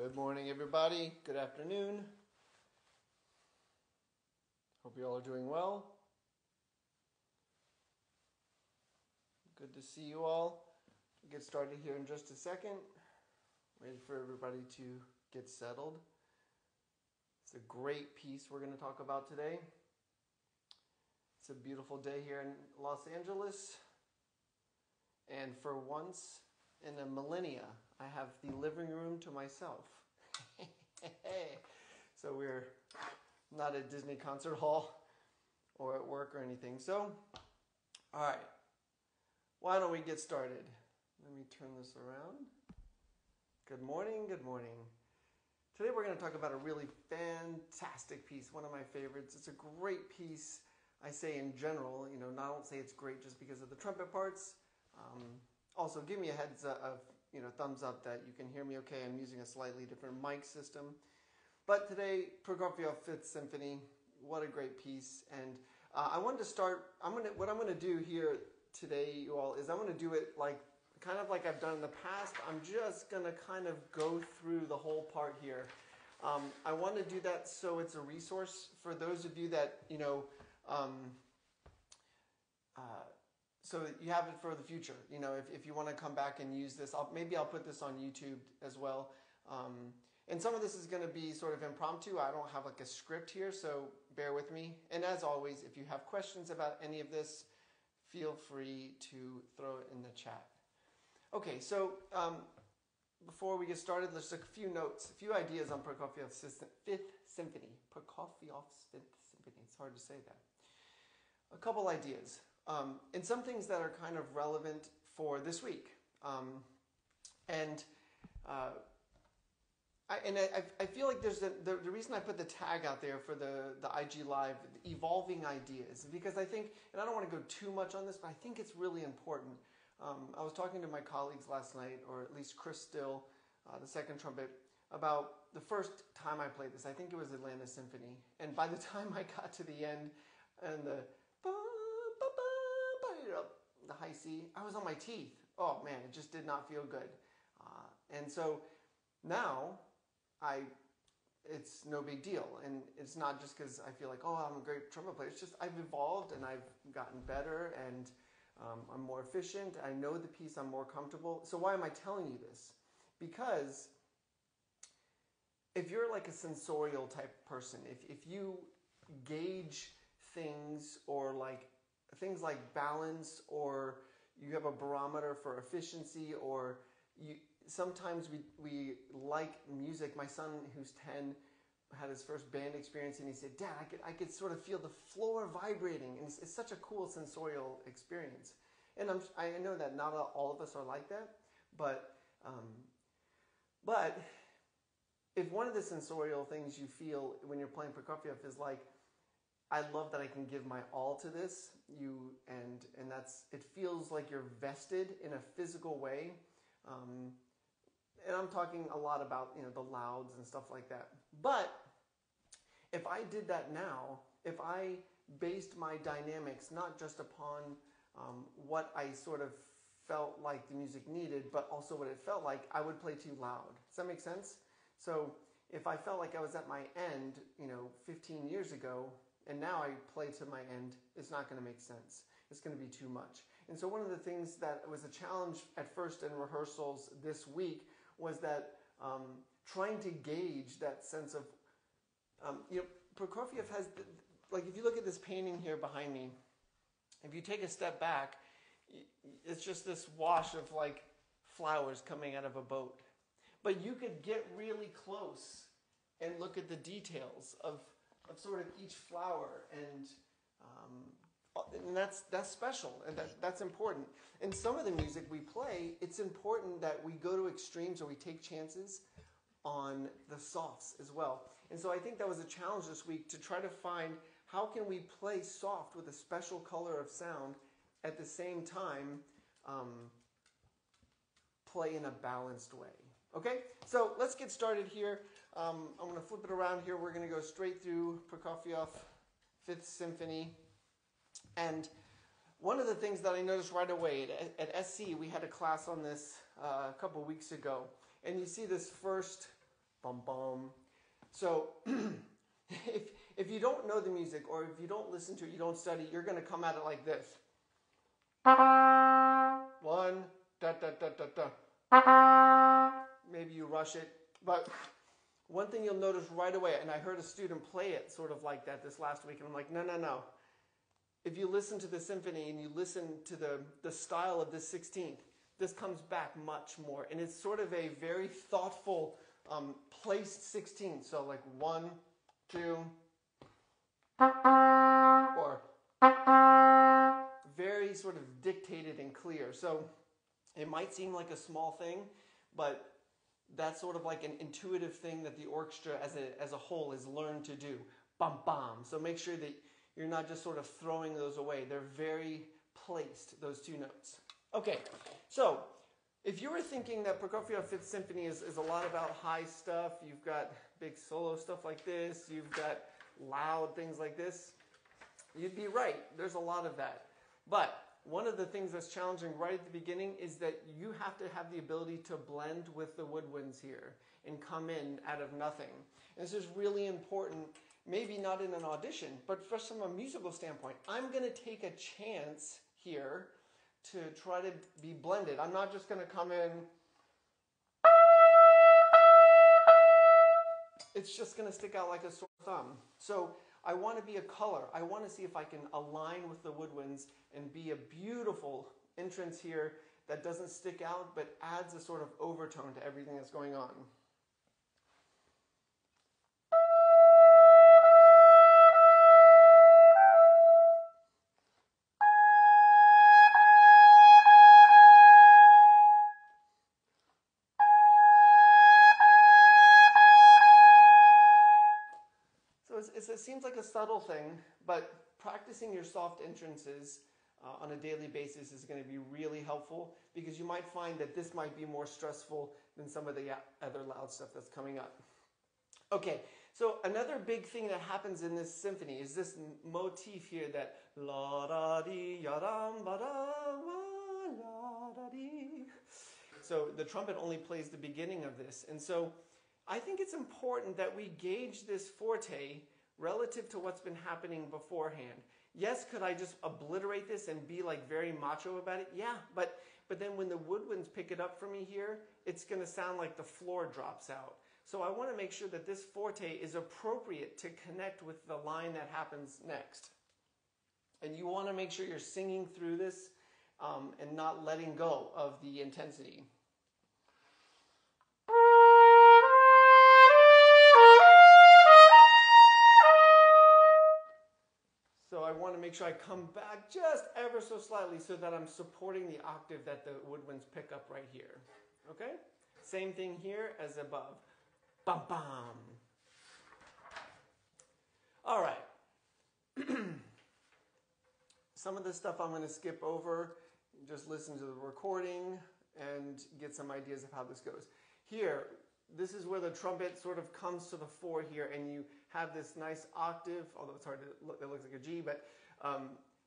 Good morning, everybody. Good afternoon. Hope you all are doing well. Good to see you all. We'll get started here in just a second. Waiting for everybody to get settled. It's a great piece we're going to talk about today. It's a beautiful day here in Los Angeles. And for once in a millennia, I have the living room to myself. So we're not at Disney concert hall or at work or anything. So, all right, why don't we get started? Let me turn this around. Good morning, good morning. Today we're going to talk about a really fantastic piece, one of my favorites. It's a great piece, I say in general. I don't say it's great just because of the trumpet parts. Also, give me a heads up, thumbs up that you can hear me okay. I'm using a slightly different mic system. But today, Prokofiev Symphony, what a great piece. And I wanted to start, what I'm going to do here today, you all, is I'm going to do it kind of like I've done in the past. I'm just going to kind of go through the whole part here. I want to do that so it's a resource for those of you that, so that you have it for the future. If you want to come back and use this, maybe I'll put this on YouTube as well. And some of this is going to be sort of impromptu. I don't have a script here, so bear with me. And as always, if you have questions about any of this, feel free to throw it in the chat. Okay, so before we get started, there's a few notes, a few ideas on Prokofiev's Fifth Symphony. Prokofiev's Fifth Symphony. It's hard to say that. A couple ideas. And some things that are kind of relevant for this week. I feel like there's the reason I put the tag out there for the IG Live, the evolving ideas, because I think, and I don't want to go too much on this, but I think it's really important. I was talking to my colleagues last night, or at least Chris Still, the second trumpet, about the first time I played this. I think it was Atlanta Symphony. And by the time I got to the end and the high C, I was on my teeth. Oh man, it just did not feel good. And so now it's no big deal. And it's not just because I feel like, I'm a great trumpet player. It's just I've evolved and I've gotten better and I'm more efficient. I know the piece, I'm more comfortable. So why am I telling you this? Because if you're like a sensorial type person, if you gauge things or things like balance, or you have a barometer for efficiency, or sometimes we like music. My son, who's 10, had his first band experience, and he said, "Dad, I could sort of feel the floor vibrating," and it's such a cool sensorial experience. And I know that not all of us are like that, but if one of the sensorial things you feel when you're playing Prokofiev is I love that I can give my all to this. And it feels like you're vested in a physical way. And I'm talking a lot about, the louds and stuff like that. But if I did that now, if I based my dynamics not just upon what I sort of felt like the music needed, but also what it felt like, I would play too loud. Does that make sense? So if I felt like I was at my end, 15 years ago, and now I play to my end, it's not going to make sense. It's going to be too much. And so one of the things that was a challenge at first in rehearsals this week was that trying to gauge that sense of, Prokofiev has, if you look at this painting here behind me, if you take a step back, it's just this wash of flowers coming out of a boat. But you could get really close and look at the details of sort of each flower, and that's special, and that's important. In some of the music we play, it's important that we go to extremes or we take chances on the softs as well. And so I think that was a challenge this week to try to find how can we play soft with a special color of sound at the same time play in a balanced way. Okay, so let's get started here. I'm going to flip it around here. We're going to go straight through Prokofiev Fifth Symphony. And one of the things that I noticed right away, at SC, we had a class on this a couple weeks ago. And you see this first bum bum. So if you don't know the music, or if you don't listen to it, you don't study, you're going to come at it like this. 1, da da da da da. Maybe you rush it, but one thing you'll notice right away, and I heard a student play it sort of like that this last week, and I'm like, no. If you listen to the symphony and you listen to the style of this 16th, this comes back much more, and it's sort of a very thoughtful, placed 16th. So like 1, 2, or very sort of dictated and clear. So it might seem like a small thing, but that's sort of like an intuitive thing that the orchestra as a whole has learned to do. Bum bum. So make sure that you're not just sort of throwing those away. They're very placed, those two notes. Okay, so if you were thinking that Prokofiev Fifth Symphony is a lot about high stuff, you've got big solo stuff like this, you've got loud things like this, you'd be right. There's a lot of that. But one of the things that's challenging right at the beginning is that you have to have the ability to blend with the woodwinds here and come in out of nothing. And this is really important, maybe not in an audition, but from a musical standpoint. I'm going to take a chance here to try to be blended. I'm not just going to come in. It's just going to stick out like a sore thumb. So I want to be a color. I want to see if I can align with the woodwinds and be a beautiful entrance here that doesn't stick out but adds a sort of overtone to everything that's going on. So it seems like a subtle thing, but practicing your soft entrances on a daily basis is going to be really helpful, because you might find that this might be more stressful than some of the other loud stuff that's coming up. Okay, so another big thing that happens in this symphony is this motif here, that la da dee ya dam ba da la da dee. So the trumpet only plays the beginning of this, and so I think it's important that we gauge this forte relative to what's been happening beforehand. Yes, could I just obliterate this and be like very macho about it? Yeah, but then when the woodwinds pick it up for me here, it's going to sound like the floor drops out. So I want to make sure that this forte is appropriate to connect with the line that happens next. And you want to make sure you're singing through this and not letting go of the intensity. So I want to make sure I come back just ever so slightly so that I'm supporting the octave that the woodwinds pick up right here. Okay? Same thing here as above. Bum bum. All right. Some of this stuff I'm going to skip over. Just listen to the recording and get some ideas of how this goes. Here, this is where the trumpet sort of comes to the fore here, and you have this nice octave, although it's hard to look, it looks like a G, but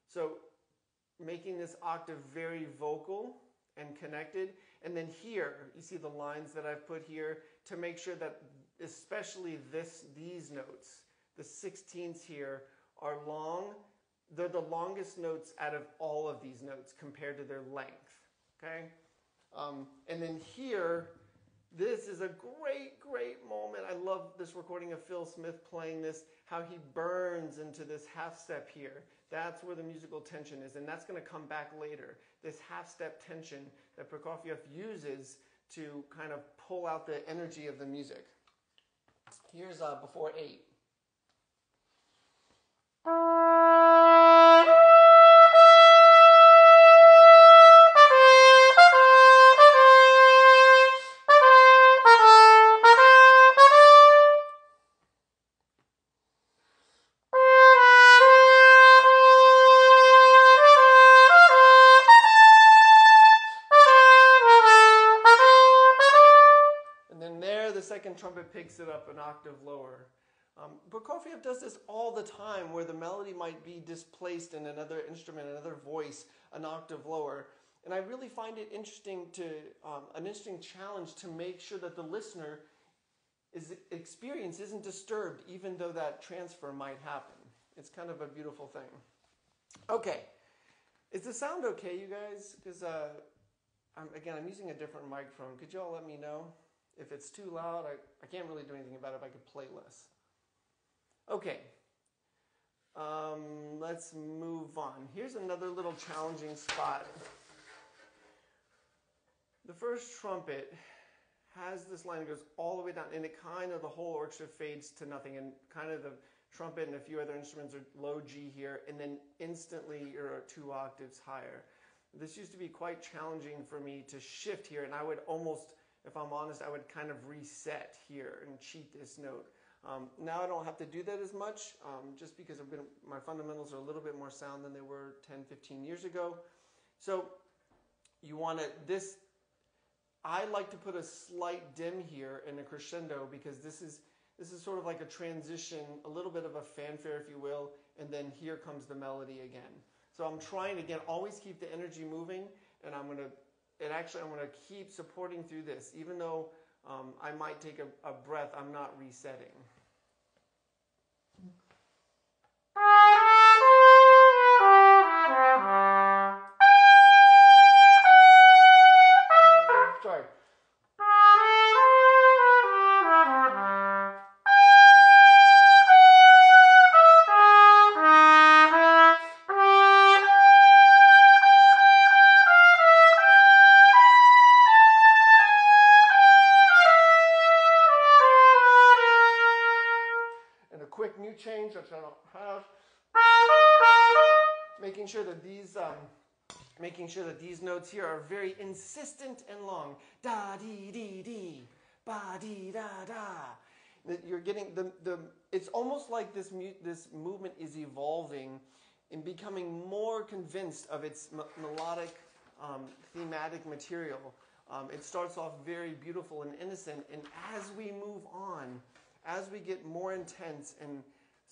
so making this octave very vocal and connected. And then here, you see the lines that I've put here to make sure that especially these notes, the 16ths here, are long. They're the longest notes out of all of these notes compared to their length, okay? And then here, this is a great moment. I love this recording of Phil Smith playing this, how he burns into this half step here. That's where the musical tension is, and that's going to come back later. This half step tension that Prokofiev uses to kind of pull out the energy of the music. Here's before 8. Trumpet picks it up an octave lower. Prokofiev does this all the time, where the melody might be displaced in another instrument, another voice, an octave lower. And I really find it interesting an interesting challenge to make sure that the listener experience isn't disturbed, even though that transfer might happen. It's kind of a beautiful thing. Okay, is the sound okay, you guys? Because I'm using a different microphone. Could you all let me know if it's too loud? I can't really do anything about it if I could play less. Okay, let's move on. Here's another little challenging spot. The first trumpet has this line that goes all the way down, and it kind of, the whole orchestra fades to nothing, and kind of the trumpet and a few other instruments are low G here, and then instantly you're 2 octaves higher. This used to be quite challenging for me to shift here, and I would almost, if I'm honest, I would kind of reset here and cheat this note. Now I don't have to do that as much, just because my fundamentals are a little bit more sound than they were 10, 15 years ago. So you want to, I like to put a slight dim here in a crescendo, because this is sort of like a transition, a little bit of a fanfare, if you will, and then here comes the melody again. So I'm trying to, again, always keep the energy moving, and I'm going to keep supporting through this. Even though I might take a breath, I'm not resetting. Sorry. And a quick new change, which I don't have. Making sure that these notes here are very insistent and long. Da dee dee dee, ba dee da da. That you're getting it's almost like this movement is evolving and becoming more convinced of its melodic, thematic material. It starts off very beautiful and innocent, and as we move on, as we get more intense and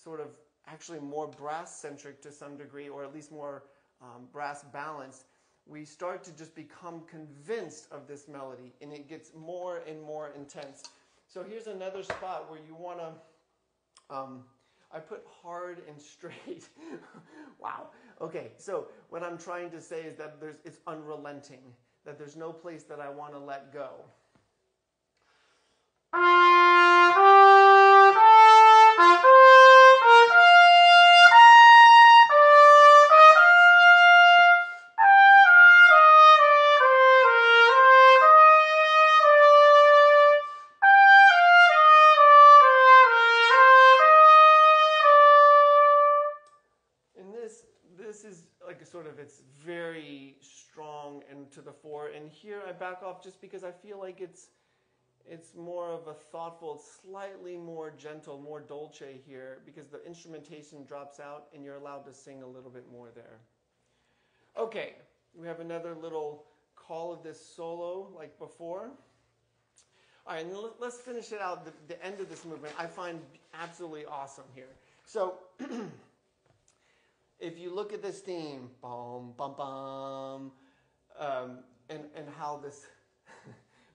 sort of actually more brass-centric to some degree, or at least more brass-balanced, we start to just become convinced of this melody, and it gets more and more intense. So here's another spot where you want to, I put hard and straight. Wow. Okay, so what I'm trying to say is that it's unrelenting, that there's no place that I want to let go. It's very strong and to the fore, and here I back off just because I feel like it's more of a thoughtful, slightly more gentle, more dolce here, because the instrumentation drops out and you're allowed to sing a little bit more there. Okay, we have another little call of this solo like before. All right, and let's finish it out. The end of this movement I find absolutely awesome here. So if you look at this theme, bum, bum, bum, and how this,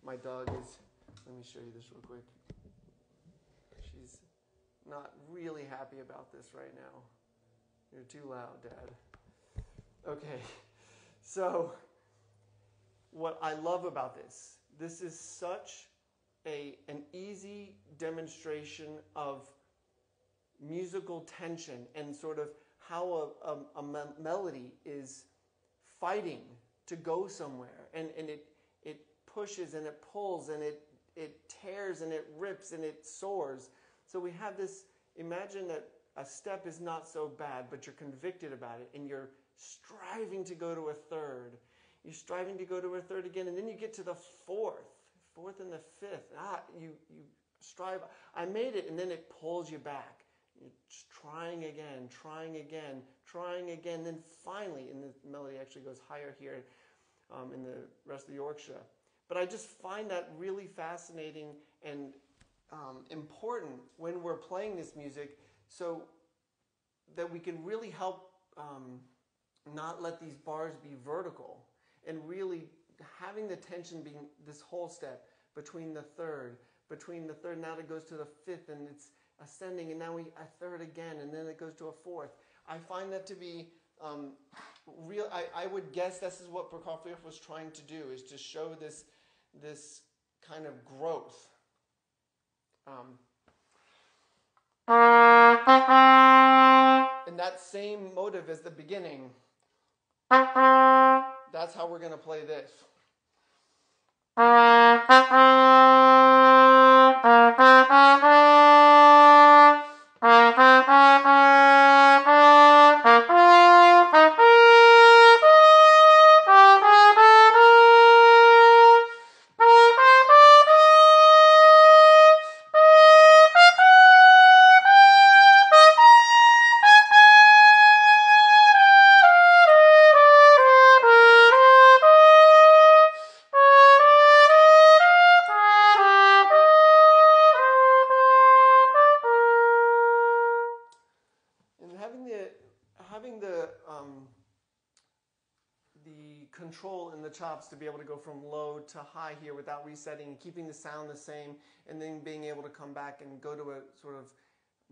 my dog is, let me show you this real quick. She's not really happy about this right now. You're too loud, Dad. Okay, so what I love about this is such an easy demonstration of musical tension and sort of how a melody is fighting to go somewhere, and it pushes and it pulls and it tears and it rips and it soars. So we have this, imagine that a step is not so bad, but you're convicted about it and you're striving to go to a third. You're striving to go to a third again, and then you get to the fourth and the fifth. You strive, I made it, and then it pulls you back. You're just trying again, then finally, and the melody actually goes higher here in the rest of the orchestra. But I just find that really fascinating and important when we're playing this music, so that we can really help not let these bars be vertical, and really having the tension being this whole step between the third, between the third. Now it goes to the fifth, and it's ascending, and now a third again, and then it goes to a fourth. I find that to be real. I would guess this is what Prokofiev was trying to do, is to show this kind of growth. And that same motive as the beginning, that's how we're going to play this. Having the control in the chops to be able to go from low to high here without resetting, keeping the sound the same, and then being able to come back and go to a sort of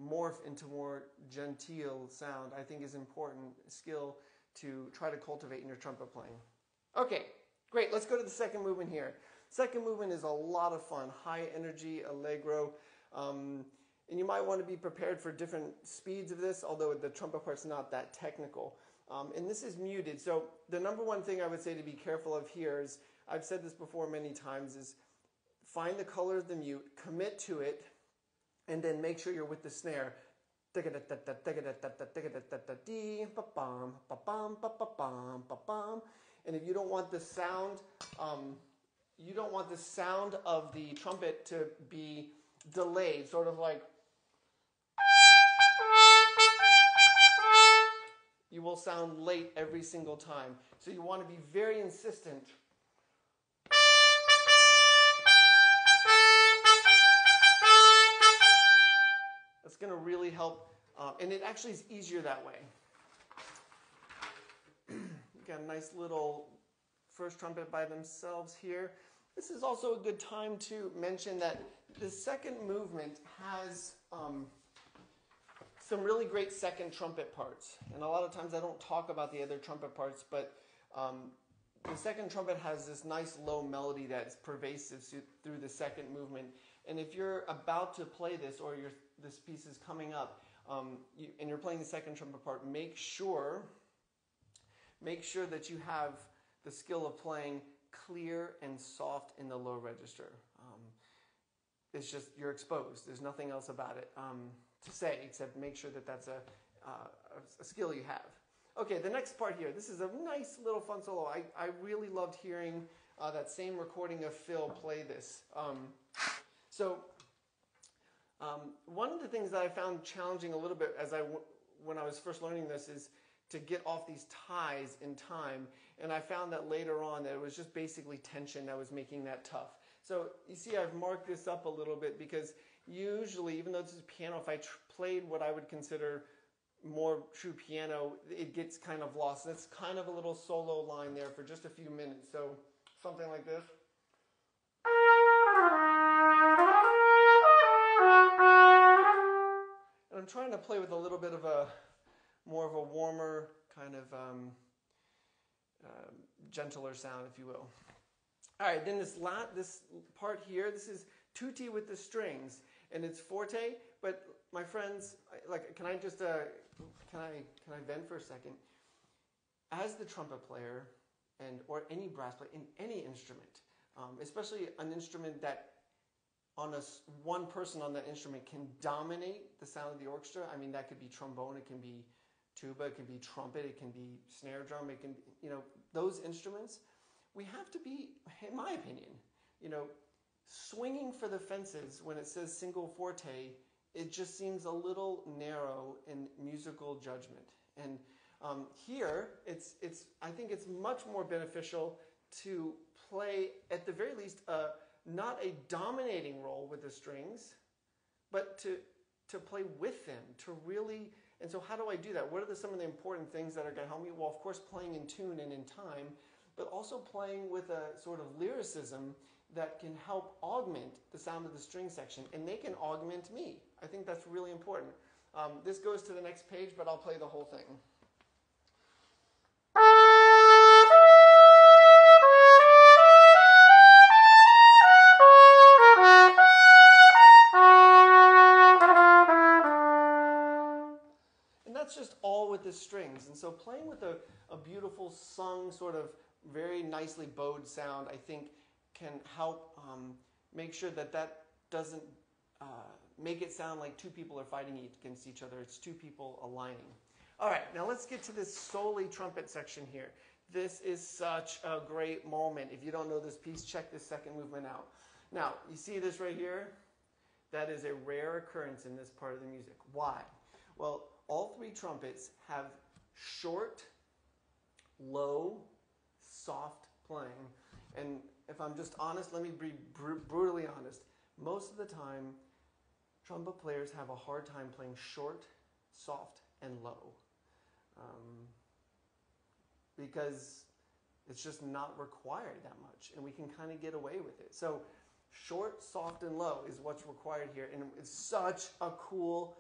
morph into more genteel sound, I think is important skill to try to cultivate in your trumpet playing. Okay, great. Let's go to the second movement here. Second movement is a lot of fun, high energy, allegro. And you might want to be prepared for different speeds of this, although the trumpet part's not that technical. And this is muted. So the number one thing I would say to be careful of here is, I've said this before many times, is find the color of the mute, commit to it, and then make sure you're with the snare. And if you don't want the sound, of the trumpet to be delayed, sort of like, you will sound late every single time. So you want to be very insistent. That's going to really help, and it actually is easier that way. Got a nice little first trumpet by themselves here. This is also a good time to mention that the second movement has some really great second trumpet parts. And a lot of times I don't talk about the other trumpet parts, but the second trumpet has this nice low melody that's pervasive through the second movement. And if you're about to play this, or this piece is coming up, and you're playing the second trumpet part, make sure that you have the skill of playing clear and soft in the low register. It's just, you're exposed. There's nothing else about it to say, except make sure that that's a skill you have. Okay, the next part here. This is a nice little fun solo. I really loved hearing that same recording of Phil play this. One of the things that I found challenging a little bit when I was first learning this is to get off these ties in time. And I found that later on that it was just basically tension that was making that tough. So you see I've marked this up a little bit because usually, even though this is piano, if I played what I would consider more true piano, it gets kind of lost. It's kind of a little solo line there for just a few minutes. So something like this. And I'm trying to play with a little bit of more of a warmer kind of gentler sound, if you will. All right, then this part here, this is tutti with the strings, and it's forte. But my friends, can I just can I vent for a second? As the trumpet player, or any brass player in any instrument, especially an instrument that one person on that instrument can dominate the sound of the orchestra. I mean, that could be trombone, it can be tuba, it can be trumpet, it can be snare drum, it can, those instruments. We have to be, in my opinion, swinging for the fences when it says single forte. It just seems a little narrow in musical judgment. And here, I think it's much more beneficial to play, at the very least, not a dominating role with the strings, but to play with them, to really. And so how do I do that? What are some of the important things that are going to help me? Well, of course, playing in tune and in time, but also playing with a sort of lyricism that can help augment the sound of the string section, and they can augment me. I think that's really important. This goes to the next page, but I'll play the whole thing. And that's just all with the strings. And so playing with a beautiful sung, sort of very nicely bowed sound, I think can help make sure that that doesn't make it sound like two people are fighting against each other. It's two people aligning. All right, now let's get to this solely trumpet section here. This is such a great moment. If you don't know this piece, check this second movement out. Now, you see this right here? That is a rare occurrence in this part of the music. Why? Well, all three trumpets have short, low, soft playing. And if I'm just honest, let me be brutally honest. Most of the time, trumpet players have a hard time playing short, soft, and low. Because it's just not required that much, and we can kind of get away with it. So short, soft, and low is what's required here, and it's such a cool,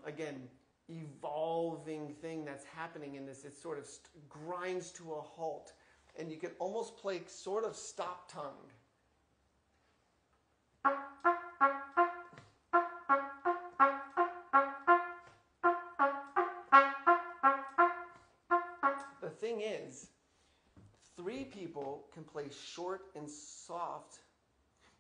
again, evolving thing that's happening in this. It sort of grinds to a halt, and you can almost play sort of stop-tongued. The thing is, three people can play short and soft.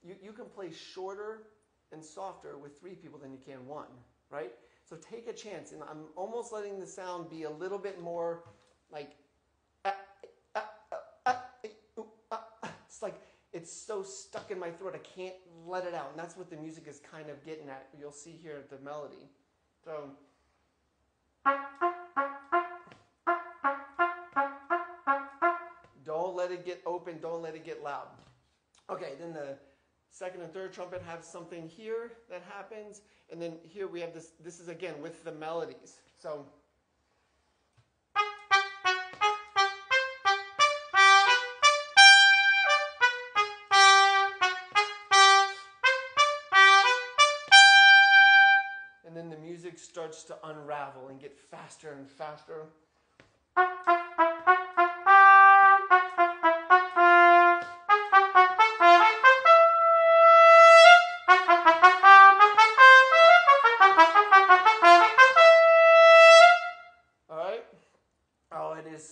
You can play shorter and softer with three people than you can one, right? So take a chance, and I'm almost letting the sound be a little bit more like, it's like it's so stuck in my throat, I can't let it out, and that's what the music is kind of getting at. You'll see here at the melody. So, don't let it get open, don't let it get loud. Okay, then the second and third trumpet have something here that happens, and then here we have this is again with the melodies. So, and then the music starts to unravel and get faster and faster.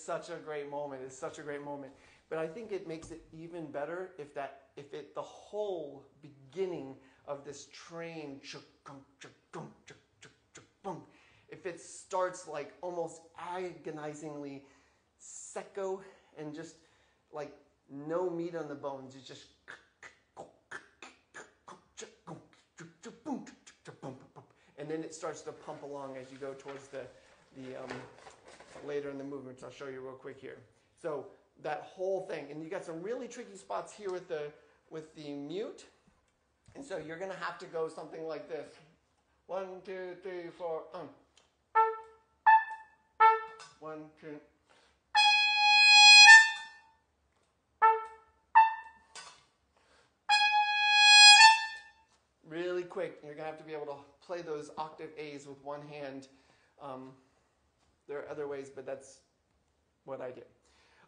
Such a great moment. It's such a great moment. But I think it makes it even better if the whole beginning of this train, if it starts like almost agonizingly secco and just like no meat on the bones. It's just and then it starts to pump along as you go towards the later in the movement. I'll show you real quick here. So that whole thing, and you got some really tricky spots here with the mute, and so you're gonna have to go something like this. 1, 2, 3, 4. 1, 2. Really quick. You're gonna have to be able to play those octave A's with one hand. There are other ways, but that's what I do.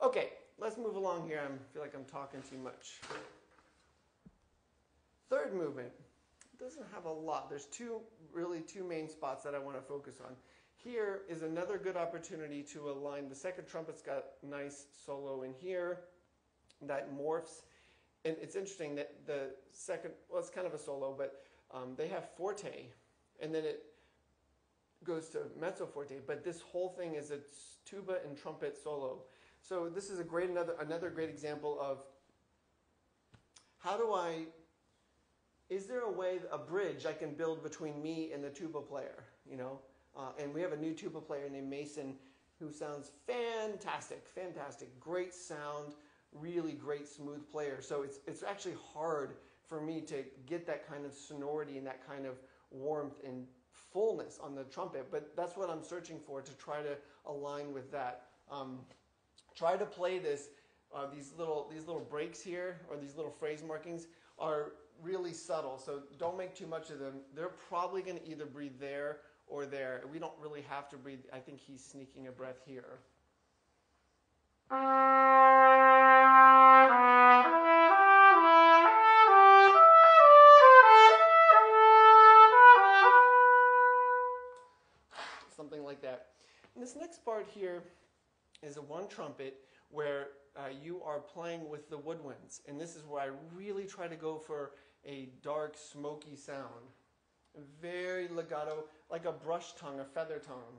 Okay, let's move along here. I feel like I'm talking too much. Third movement. It doesn't have a lot. There's two main spots that I want to focus on. Here is another good opportunity to align. The second trumpet's got nice solo in here that morphs. And it's interesting that the second, well, it's kind of a solo, but they have forte, and then it goes to mezzo forte, but this whole thing is a tuba and trumpet solo. So this is another great example of is there a bridge I can build between me and the tuba player, you know? And we have a new tuba player named Mason who sounds fantastic, great sound, really great smooth player. So it's actually hard for me to get that kind of sonority and that kind of warmth and fullness on the trumpet, but that's what I'm searching for, to try to align with that. Try to play this these little breaks here, or these little phrase markings, are really subtle. So don't make too much of them. They're probably going to either breathe there or there. We don't really have to breathe. I think he's sneaking a breath here. Something like that. And this next part here is a one trumpet where you are playing with the woodwinds. And this is where I really try to go for a dark, smoky sound. Very legato, like a brush tongue, a feather tongue.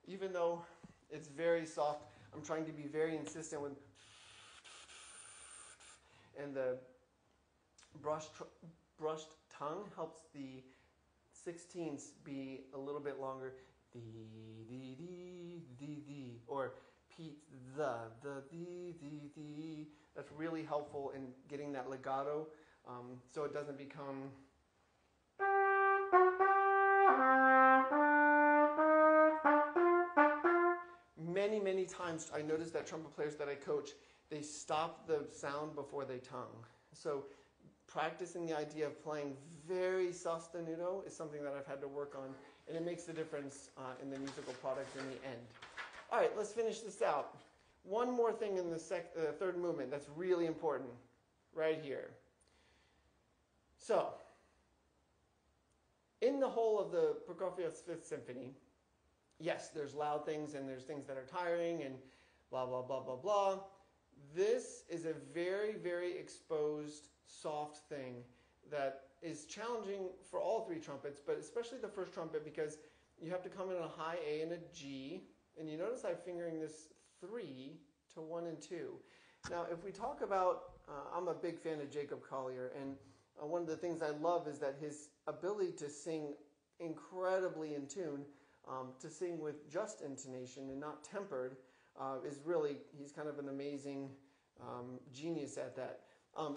Even though it's very soft, I'm trying to be very insistent with, and the brushed tongue helps the 16ths be a little bit longer. The, or Pete, the, the. That's really helpful in getting that legato, so it doesn't become. Many times I notice that trumpet players that I coach, they stop the sound before they tongue. So practicing the idea of playing very sostenuto is something that I've had to work on, and it makes the difference in the musical product in the end. All right, let's finish this out. One more thing in the third movement that's really important, right here. So, in the whole of the Prokofiev's Fifth Symphony, yes, there's loud things and there's things that are tiring and blah, blah, blah, blah, blah. This is a very, very exposed, soft thing that is challenging for all three trumpets, but especially the first trumpet, because you have to come in on a high A and a G. And you notice I'm fingering this 3 to 1 and 2. Now, if we talk about, I'm a big fan of Jacob Collier, and one of the things I love is that his ability to sing incredibly in tune, to sing with just intonation and not tempered, is really, he's kind of an amazing genius at that.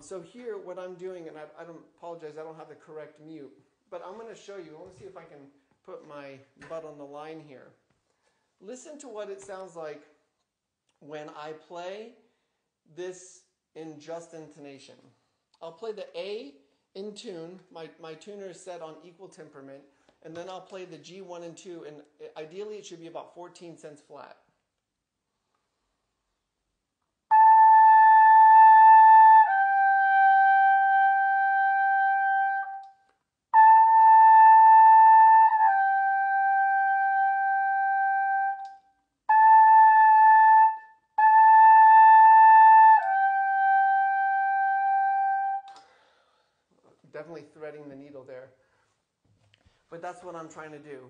So here, what I'm doing, and I don't apologize, I don't have the correct mute, but I'm going to show you. I want to see if I can put my butt on the line here. Listen to what it sounds like when I play this in just intonation. I'll play the A in tune. My tuner is set on equal temperament. And then I'll play the G, 1 and 2. And ideally, it should be about 14 cents flat. Definitely threading the needle there. But that's what I'm trying to do.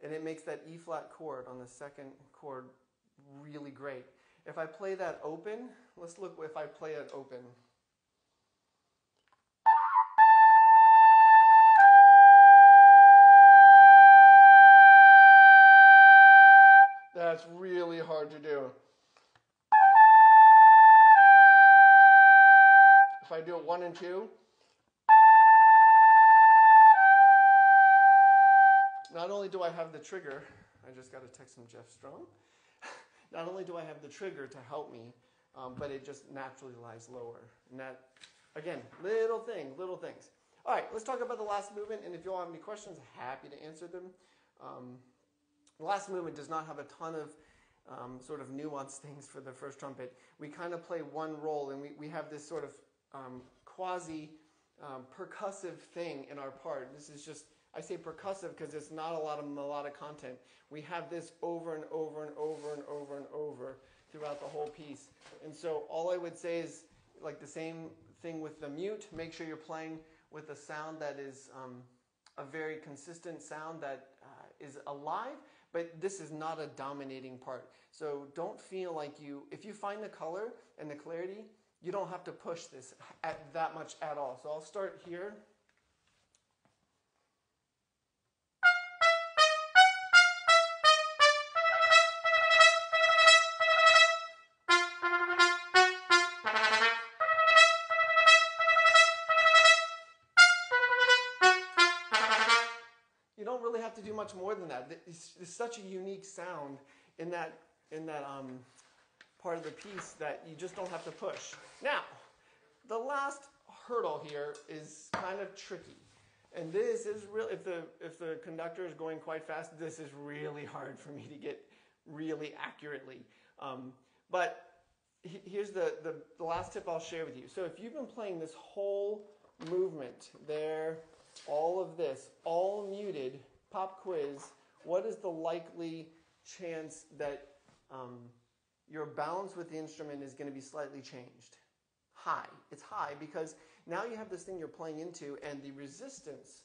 And it makes that E flat chord on the second chord really great. If I play that open, let's look if I play it open. That's really hard to do. If I do it 1 and 2, not only do I have the trigger, I just got to text from Jeff Strong. Not only do I have the trigger to help me, but it just naturally lies lower. And that, again, little things. All right, let's talk about the last movement. And if you all have any questions, happy to answer them. The last movement does not have a ton of sort of nuanced things for the first trumpet. We kind of play one role, and we have this sort of quasi percussive thing in our part. This is just, I say percussive because it's not a lot of melodic content. We have this over and over and over and over and over throughout the whole piece. And so all I would say is, like the same thing with the mute, make sure you're playing with a sound that is a very consistent sound that is alive, but this is not a dominating part. So don't feel like if you find the color and the clarity, you don't have to push this that much at all. So I'll start here. really have to do much more than that. It's such a unique sound in that part of the piece that you just don't have to push. Now, the last hurdle here is kind of tricky. And this is really, if the conductor is going quite fast, this is really hard for me to get really accurately. But here's the last tip I'll share with you. So if you've been playing this whole movement there, all of this, all muted, pop quiz, what is the likely chance that your balance with the instrument is going to be slightly changed? High. It's high because now you have this thing you're playing into, and the resistance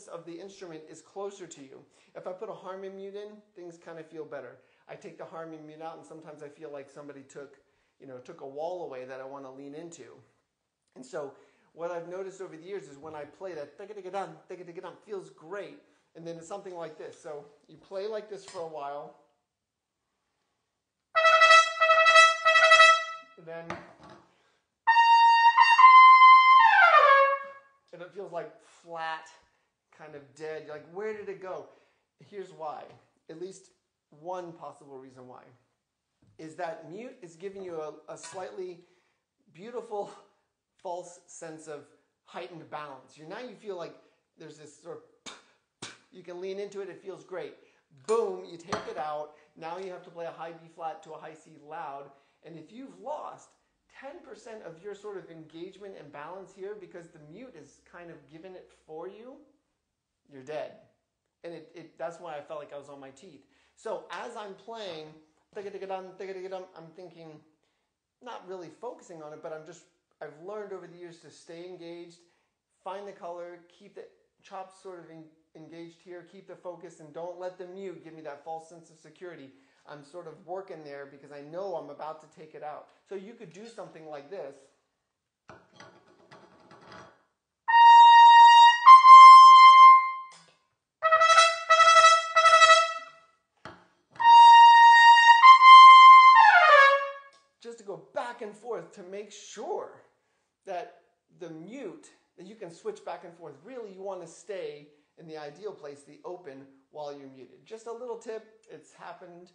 of the instrument is closer to you. If I put a harmonic mute in, things kind of feel better. I take the harmonic mute out, and sometimes I feel like somebody took a wall away that I want to lean into. And so what I've noticed over the years is when I play that tika-tika-dum, feels great, and then it's something like this. So you play like this for a while, and then and it feels like flat, kind of dead. You're like, where did it go? Here's why. At least one possible reason why is that mute is giving you a slightly beautiful false sense of heightened balance. Now you feel like there's this sort of, you can lean into it, it feels great. Boom, you take it out. Now you have to play a high B flat to a high C loud. And if you've lost 10% of your sort of engagement and balance here because the mute is kind of given it for you, you're dead. And that's why I felt like I was on my teeth. So as I'm playing, I'm thinking, not really focusing on it, but I've learned over the years to stay engaged, find the color, keep the chops sort of engaged here, keep the focus, and don't let the mute give me that false sense of security. I'm sort of working there because I know I'm about to take it out. So you could do something like this. Just to go back and forth to make sure that the mute, that you can switch back and forth. Really, you want to stay in the ideal place, the open, while you're muted. Just a little tip. It's happened.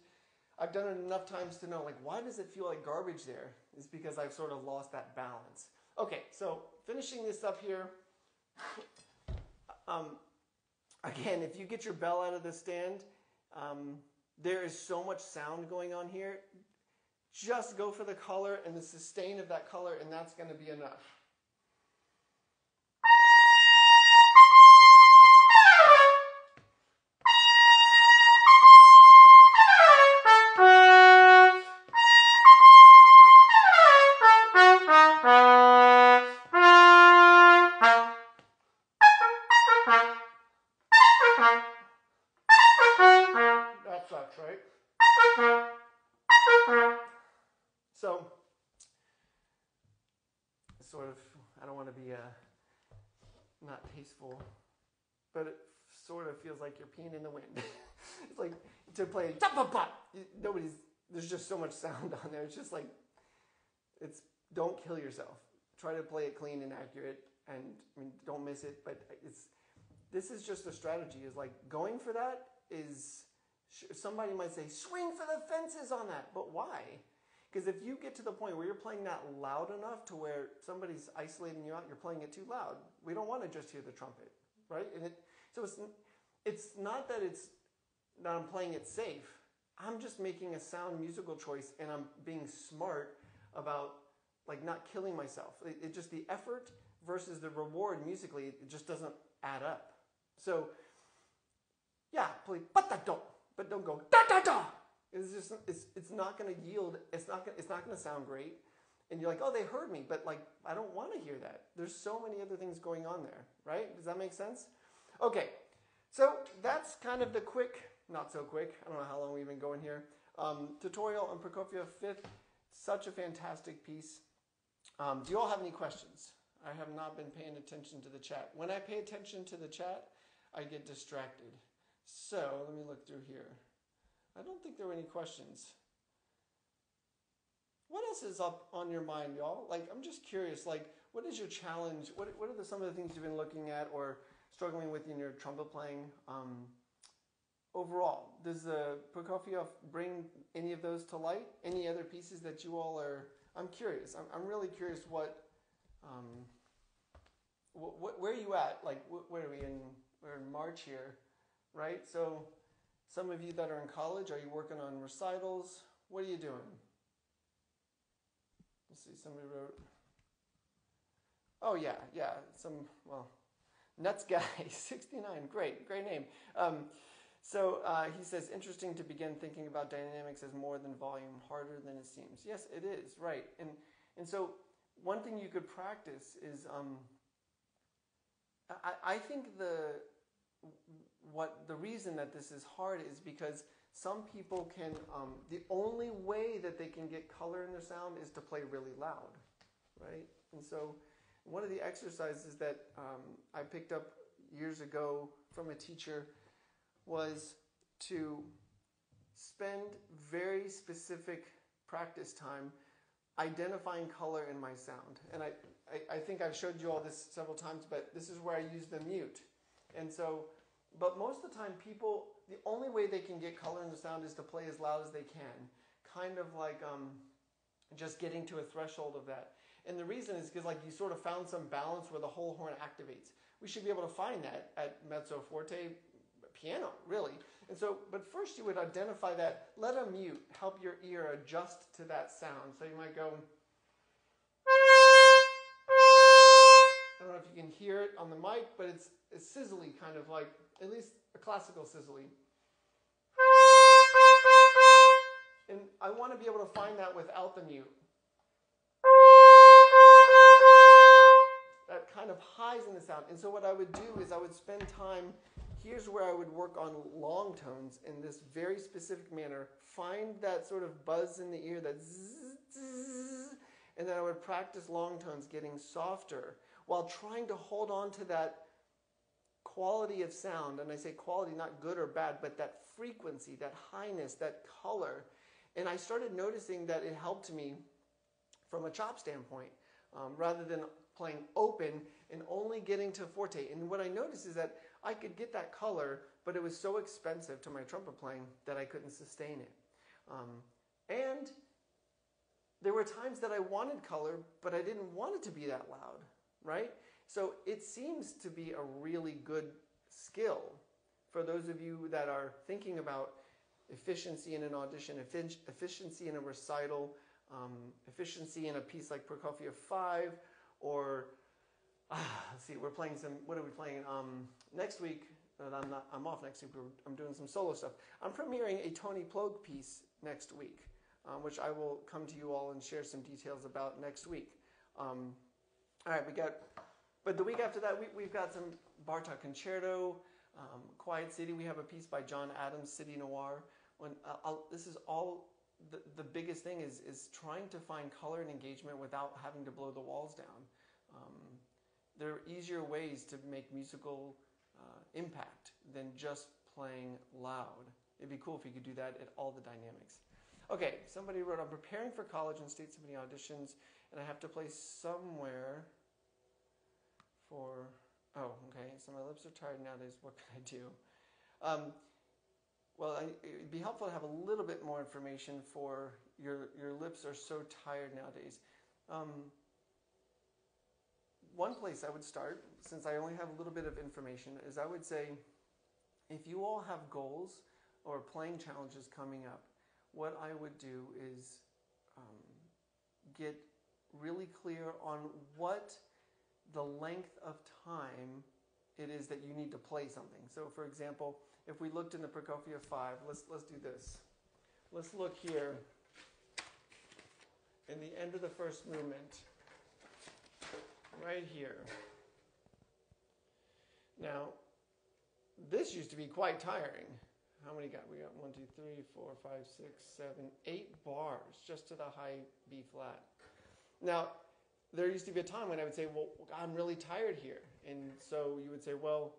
I've done it enough times to know, like, why does it feel like garbage there? It's because I've sort of lost that balance. Okay, so finishing this up here. Again, if you get your bell out of the stand, there is so much sound going on here. Just go for the color and the sustain of that color, and that's going to be enough. That sucks, right? So, sort of, I don't want to be not tasteful, but it sort of feels like you're peeing in the wind. It's like to play there's just so much sound on there. It's just like, don't kill yourself. Try to play it clean and accurate, and don't miss it. But this is just a strategy. Is like going for that is, somebody might say, swing for the fences on that, but why? Because if you get to the point where you're playing that loud enough to where somebody's isolating you out, you're playing it too loud. We don't want to just hear the trumpet, right? And so it's not that I'm playing it safe. I'm just making a sound musical choice, and I'm being smart about like not killing myself. It just, the effort versus the reward musically, it just doesn't add up. So yeah, play ba-da-do, but don't go da-da-da. It's not going to yield. It's not going to sound great. And you're like, oh, they heard me, but like, I don't want to hear that. There's so many other things going on there, right? Does that make sense? Okay, so that's kind of the quick, not so quick, I don't know how long we've been going here, tutorial on Prokofiev Fifth. Such a fantastic piece. Do you all have any questions? I have not been paying attention to the chat. When I pay attention to the chat, I get distracted. So let me look through here. I don't think there were any questions. What else is up on your mind, y'all? Like, I'm just curious, like, what is your challenge? What are some of the things you've been looking at, or struggling with in your trumpet playing. Overall, does Prokofiev bring any of those to light? Any other pieces that you all are? I'm curious. I'm really curious where are you at? Like, where are we in? We're in March here, right? So, some of you that are in college, are you working on recitals? What are you doing? Let's see. Somebody wrote. Oh yeah. Nuts guy 69. Great name. So he says, interesting to begin thinking about dynamics as more than volume, harder than it seems. Yes, it is, right. And so one thing you could practice is, I think the reason that this is hard is because some people can, the only way that they can get color in their sound is to play really loud, right? And so one of the exercises that I picked up years ago from a teacher was to spend very specific practice time identifying color in my sound. And I think I've showed you all this several times, but this is where I use the mute. And so, but most of the time people, the only way they can get color in the sound is to play as loud as they can. Kind of like just getting to a threshold of that. And the reason is because like you sort of found some balance where the whole horn activates. We should be able to find that at mezzo forte, piano, really. And so, but first you would identify that, let a mute help your ear adjust to that sound. So you might go, I don't know if you can hear it on the mic, but it's sizzly, kind of like, at least a classical sizzly. And I want to be able to find that without the mute. That kind of highs in the sound. And so what I would do is I would spend time, here's where I would work on long tones in this very specific manner, find that sort of buzz in the ear, that zzz, zzz, and then I would practice long tones getting softer while trying to hold on to that quality of sound. And I say quality, not good or bad, but that frequency, that highness, that color. And I started noticing that it helped me from a chop standpoint, rather than playing open and only getting to forte. And what I noticed is that I could get that color, but it was so expensive to my trumpet playing that I couldn't sustain it. And there were times that I wanted color, but I didn't want it to be that loud, right? So it seems to be a really good skill for those of you that are thinking about efficiency in an audition, efficiency in a recital, efficiency in a piece like Prokofiev 5, or let's see, we're playing some. What are we playing next week? I'm off next week. I'm doing some solo stuff. I'm premiering a Tony Plogue piece next week, which I will come to you all and share some details about next week. All right, but the week after that, we've got some Bartok Concerto, Quiet City. We have a piece by John Adams, City Noir. This is all. The biggest thing is trying to find color and engagement without having to blow the walls down. There are easier ways to make musical impact than just playing loud. It'd be cool if you could do that at all the dynamics. Okay, somebody wrote, I'm preparing for college and state symphony auditions, and I have to play somewhere for... Oh, okay, so my lips are tired nowadays. What can I do? Well, it'd be helpful to have a little bit more information for your lips are so tired nowadays. One place I would start, since I only have a little bit of information, is I would say if you all have goals or playing challenges coming up, what I would do is get really clear on what the length of time it is that you need to play something. So, for example, if we looked in the Prokofiev 5, let's do this. Let's look here in the end of the first movement, right here. Now, this used to be quite tiring. How many got? We got 1, 2, 3, 4, 5, 6, 7, 8 bars just to the high B flat. Now, there used to be a time when I would say, well, I'm really tired here. And so you would say, well,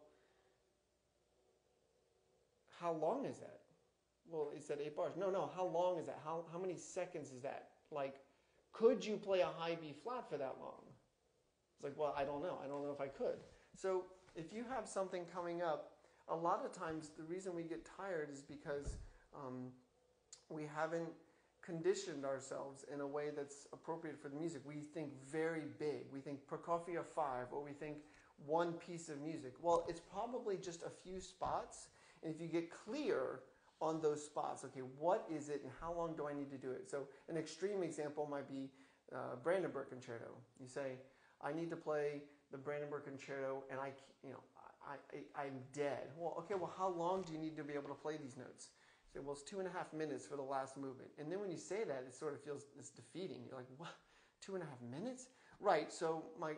how long is that? Well, it said 8 bars. No, how long is that? How many seconds is that? Like, could you play a high B flat for that long? It's like, well, I don't know. I don't know if I could. So if you have something coming up, a lot of times the reason we get tired is because we haven't conditioned ourselves in a way that's appropriate for the music. We think very big. We think Prokofiev 5, or we think one piece of music. Well, it's probably just a few spots, and if you get clear on those spots, okay, what is it and how long do I need to do it? So an extreme example might be Brandenburg Concerto. You say, I need to play the Brandenburg Concerto, and I'm dead. Well, okay, well, how long do you need to be able to play these notes? You say, well, it's 2.5 minutes for the last movement. And then when you say that, it sort of feels it's defeating. You're like, what? 2.5 minutes? Right. So my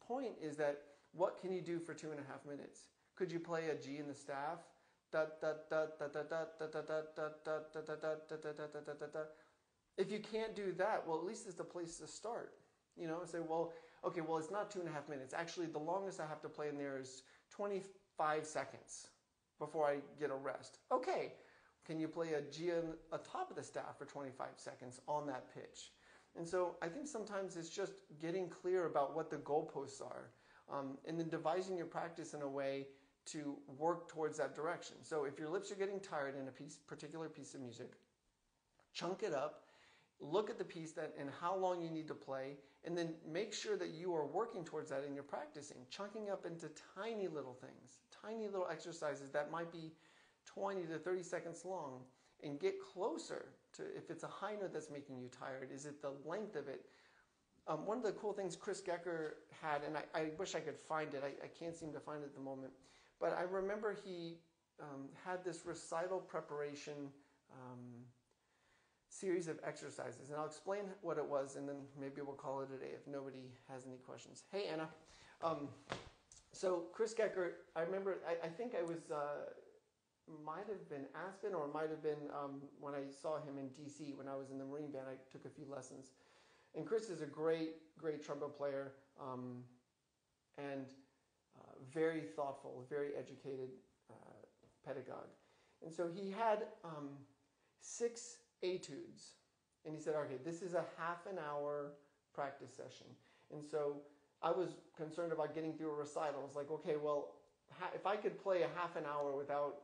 point is that what can you do for 2.5 minutes? Could you play a G in the staff? If you can't do that, well, at least it's a place to start. Say, well, okay, well, it's not 2.5 minutes. Actually, the longest I have to play in there is 25 seconds before I get a rest. Okay, can you play a G on the top of the staff for 25 seconds on that pitch? And so I think sometimes it's just getting clear about what the goalposts are, and then devising your practice in a way to work towards that direction. So if your lips are getting tired in a particular piece of music, chunk it up, look at the piece and how long you need to play, and then make sure that you are working towards that in your practicing, chunking up into tiny little things, tiny little exercises that might be 20 to 30 seconds long, and get closer to, if it's a high note that's making you tired, is it the length of it? One of the cool things Chris Gecker had, and I wish I could find it, I can't seem to find it at the moment, but I remember he had this recital preparation series of exercises, and I'll explain what it was, and then maybe we'll call it a day if nobody has any questions. Hey, Anna. So Chris Gecker, I remember, I think I was, might have been Aspen, or might have been when I saw him in DC when I was in the Marine Band. I took a few lessons. And Chris is a great trumpet player, and very thoughtful, very educated pedagogue. And so he had 6 etudes, and he said, okay, this is a half an hour practice session. And so I was concerned about getting through a recital. I was like, okay, well, if I could play a half an hour without,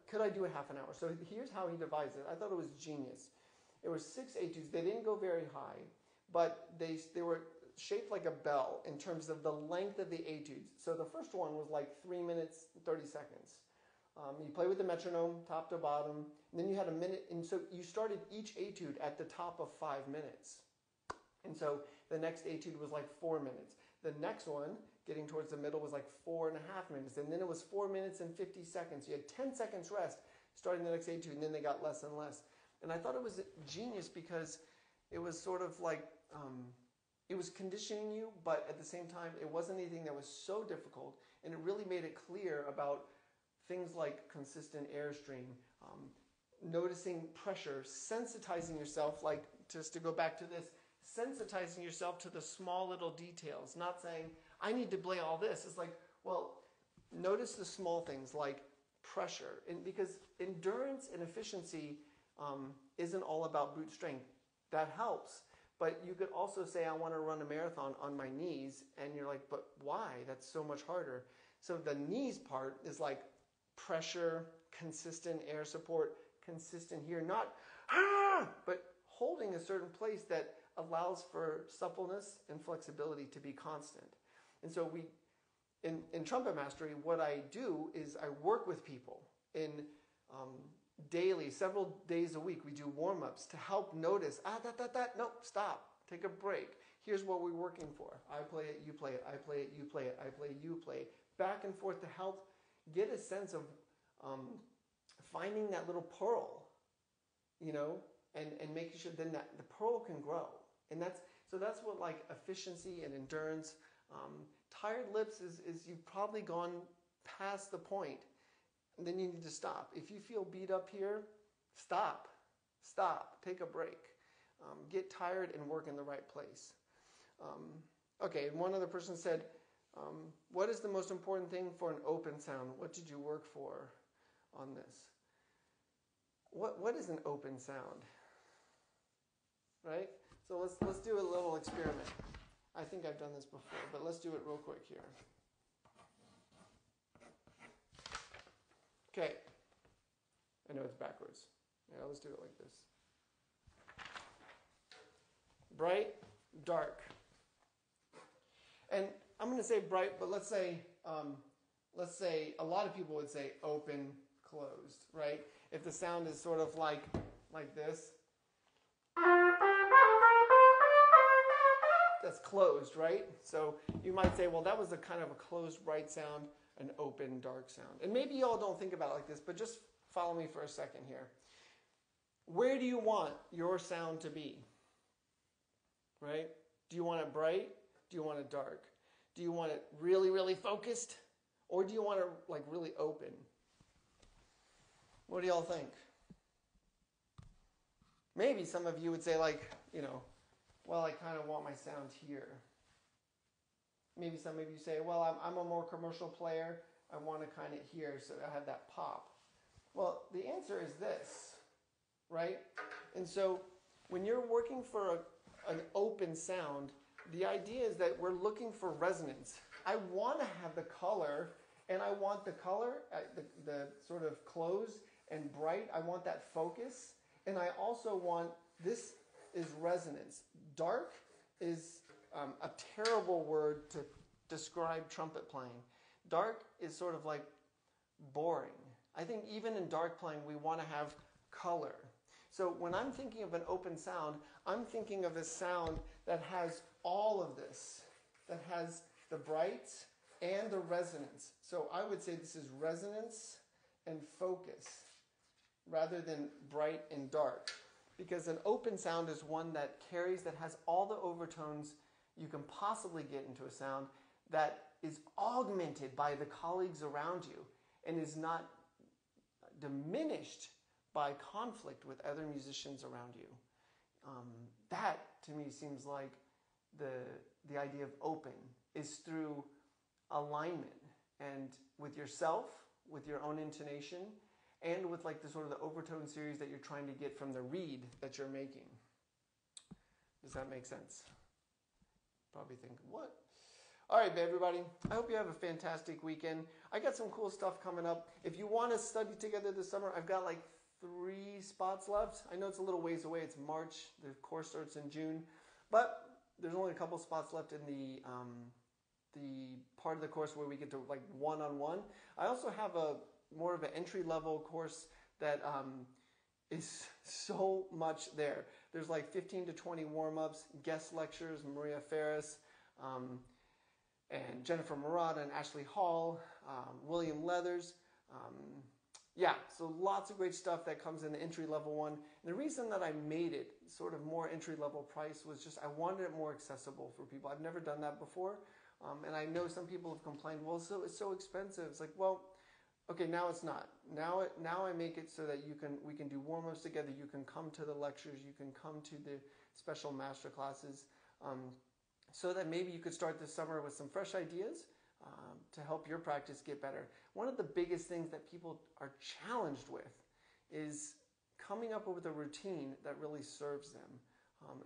could I do a half an hour? So here's how he devised it. I thought it was genius. It was 6 etudes. They didn't go very high, but they were shaped like a bell in terms of the length of the etudes. So the first one was like 3 minutes, 30 seconds. You play with the metronome, top to bottom, and then you had a minute, and so you started each etude at the top of 5 minutes. And so the next etude was like 4 minutes. The next one, getting towards the middle, was like 4.5 minutes, and then it was 4 minutes and 50 seconds. You had 10 seconds rest starting the next etude, and then they got less and less. And I thought it was genius because it was sort of like, it was conditioning you, but at the same time, it wasn't anything that was so difficult, and it really made it clear about things like consistent airstream, noticing pressure, sensitizing yourself, like just to go back to this, sensitizing yourself to the small little details, not saying, I need to play all this. It's like, well, notice the small things like pressure. And because endurance and efficiency isn't all about brute strength. That helps. But you could also say, I want to run a marathon on my knees. And you're like, but why? That's so much harder. So the knees part is like pressure, consistent air support, consistent here, not, but holding a certain place that allows for suppleness and flexibility to be constant. And so in trumpet mastery, what I do is I work with people in daily, several days a week. We do warm-ups to help notice, nope, stop, take a break. Here's what we're working for. I play it, you play it, I play it, you play it, I play it, you play it. Back and forth to help get a sense of finding that little pearl, and making sure then that the pearl can grow. And that's what like efficiency and endurance. Tired lips is you've probably gone past the point, and then you need to stop. If you feel beat up here, stop, take a break, get tired and work in the right place. Okay, and one other person said, what is the most important thing for an open sound? What did you work for on this? What is an open sound? Right? So let's do a little experiment. I think I've done this before, but let's do it real quick here. Okay. I know it's backwards. Yeah, let's do it like this. Bright, dark. And I'm going to say bright, but let's say a lot of people would say open, closed, right? If the sound is sort of like this, that's closed, right? So you might say, well, that was a kind of a closed, bright sound, an open, dark sound. And maybe y'all don't think about it like this, but just follow me for a second here. Where do you want your sound to be? Right? Do you want it bright? Do you want it dark? Do you want it really, really focused? Or do you want it like really open? What do y'all think? Maybe some of you would say like, well, I kind of want my sound here. Maybe some of you say, well, I'm a more commercial player. I want to kind of hear so I have that pop. Well, the answer is this, right? And so when you're working for an open sound, the idea is that we're looking for resonance. I want to have the color, and I want the color, the sort of closed and bright. I want that focus, and I also want, this is resonance. Dark is a terrible word to describe trumpet playing. Dark is sort of like boring. I think even in dark playing, we want to have color. So when I'm thinking of an open sound, I'm thinking of a sound that has all of this, that has the bright and the resonance. So I would say this is resonance and focus rather than bright and dark. Because an open sound is one that carries, that has all the overtones you can possibly get into a sound, that is augmented by the colleagues around you and is not diminished by conflict with other musicians around you. That, to me, seems like the idea of open is through alignment and with yourself, with your own intonation, and with like the sort of the overtone series that you're trying to get from the reed that you're making. Does that make sense? Probably think, what? All right, everybody. I hope you have a fantastic weekend. I got some cool stuff coming up. If you want to study together this summer, I've got like 3 spots left. I know it's a little ways away. It's March. The course starts in June. But there's only a couple spots left in the part of the course where we get to like one-on-one. I also have more of an entry-level course that is so much there. There's like 15 to 20 warm-ups, guest lectures, Maria Ferris, and Jennifer Murata and Ashley Hall, William Leathers. So lots of great stuff that comes in the entry-level one. And the reason that I made it sort of more entry-level price was just I wanted it more accessible for people. I've never done that before. And I know some people have complained, well, it's so expensive. It's like, well, okay, now it's not. Now I make it so that we can do warm-ups together. You can come to the lectures. You can come to the special master classes. So that maybe you could start this summer with some fresh ideas to help your practice get better. One of the biggest things that people are challenged with is coming up with a routine that really serves them.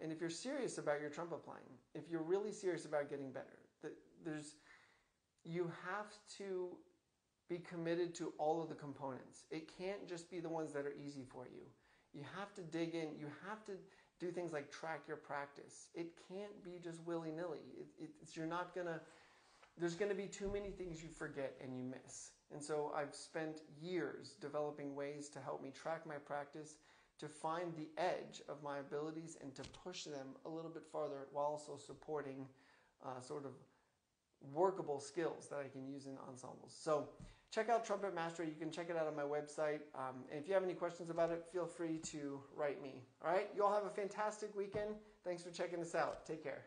And if you're serious about your trumpet playing, if you're really serious about getting better, you have to be committed to all of the components. It can't just be the ones that are easy for you. You have to dig in. You have to do things like track your practice. It can't be just willy-nilly. There's going to be too many things you forget and you miss. And so I've spent years developing ways to help me track my practice, to find the edge of my abilities and to push them a little bit farther while also supporting sort of workable skills that I can use in ensembles. So check out Trumpet Mastery. You can check it out on my website. And if you have any questions about it, feel free to write me. All right? You all have a fantastic weekend. Thanks for checking us out. Take care.